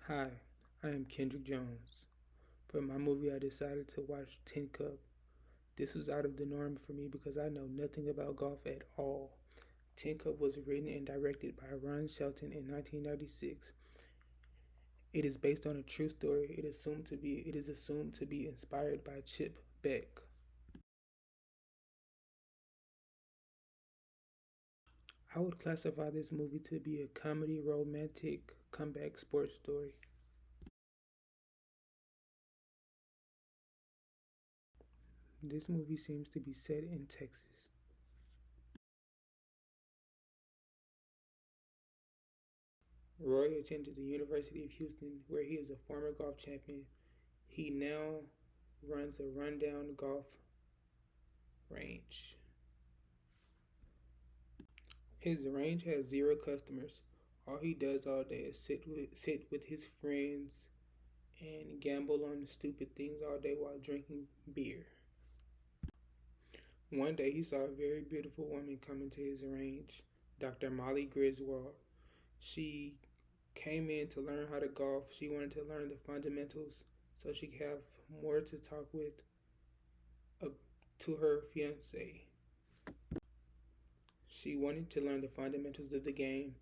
Hi, I am Kendrick Jones. For my movie, I decided to watch Tin Cup. This was out of the norm for me because I know nothing about golf at all. Tin Cup was written and directed by Ron Shelton in 1996. It is based on a true story. It is assumed to be inspired by Chip Beck. I would classify this movie to be a comedy romantic comeback sports story. This movie seems to be set in Texas. Roy attended the University of Houston, where he is a former golf champion. He now runs a rundown golf range. His range has zero customers. All he does all day is sit with his friends and gamble on stupid things all day while drinking beer. One day he saw a very beautiful woman come into his range, Dr. Molly Griswold. She came in to learn how to golf. She wanted to learn the fundamentals so she could have more to talk with uh, to her fiance. She wanted to learn the fundamentals of the game.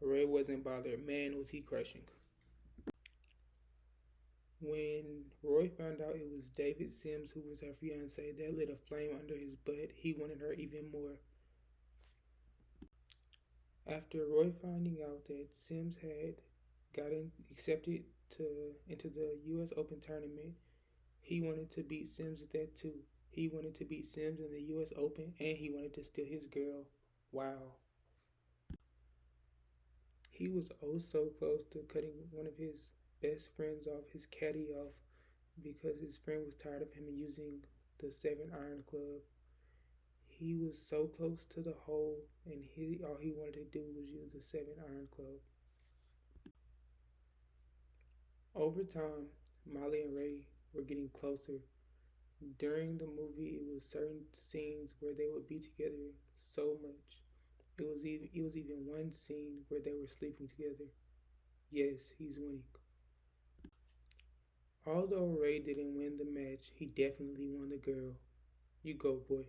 Ray wasn't bothered. Man, was he crushing. When Roy found out it was David Sims who was her fiance, that lit a flame under his butt. He wanted her even more. After Roy finding out that Sims had gotten accepted into the U.S. Open tournament, he wanted to beat Sims at that too. He wanted to beat Sims in the U.S. Open, and he wanted to steal his girl. Wow. He was oh so close to cutting one of his best friends off, his caddy off, because his friend was tired of him using the 7-iron club. He was so close to the hole, and all he wanted to do was use the 7-iron club. Over time, Molly and Ray were getting closer. During the movie, it was certain scenes where they would be together so much. It was even one scene where they were sleeping together. Yes, he's winning. Although Ray didn't win the match, he definitely won the girl. You go, boy.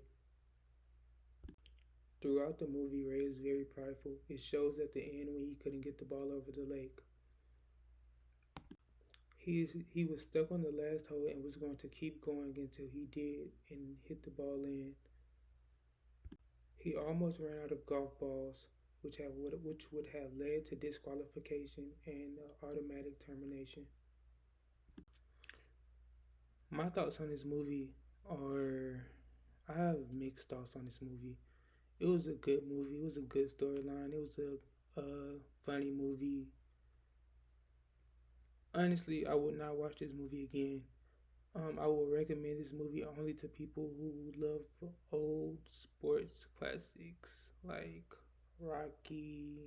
Throughout the movie, Ray is very prideful. It shows at the end when he couldn't get the ball over the lake. He was stuck on the last hole and was going to keep going until he did and hit the ball in. He almost ran out of golf balls, which would have led to disqualification and automatic termination. My thoughts on this movie are I have mixed thoughts on this movie. It was a good movie. It was a good storyline. It was a funny movie. Honestly, I would not watch this movie again. I will recommend this movie only to people who love old sports classics like Rocky,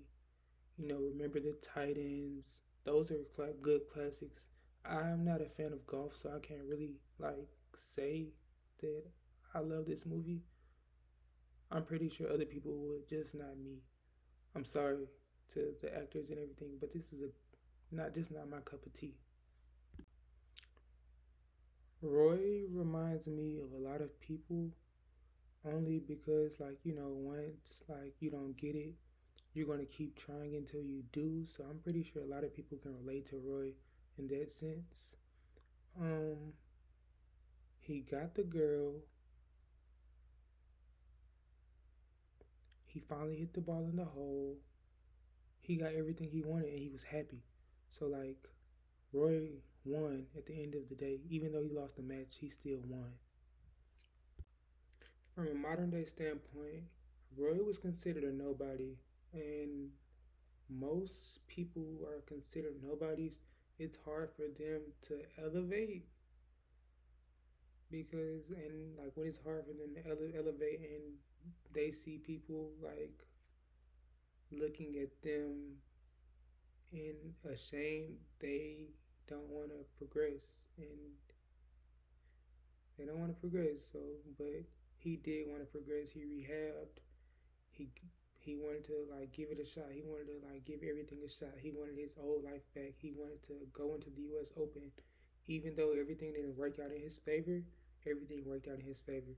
Remember the Titans. Those are good classics. I'm not a fan of golf, so I can't really say that I love this movie. I'm pretty sure other people would, just not me. I'm sorry to the actors and everything, but this is not my cup of tea. Roy reminds me of a lot of people only because once you don't get it, you're going to keep trying until you do. So I'm pretty sure a lot of people can relate to Roy in that sense. Um he got the girl. He finally hit the ball in the hole. He got everything he wanted and he was happy. So Roy won at the end of the day. Even though he lost the match, he still won. From a modern day standpoint, Roy was considered a nobody, and most people who are considered nobodies, it's hard for them to elevate because, and when it's hard for them to elevate and they see people looking at them in a shame, they don't want to progress and they don't want to progress. So, but he did want to progress. He rehabbed. He He wanted to like give it a shot. He wanted to like give everything a shot. He wanted his old life back. He wanted to go into the US Open. Even though everything didn't work out in his favor, everything worked out in his favor.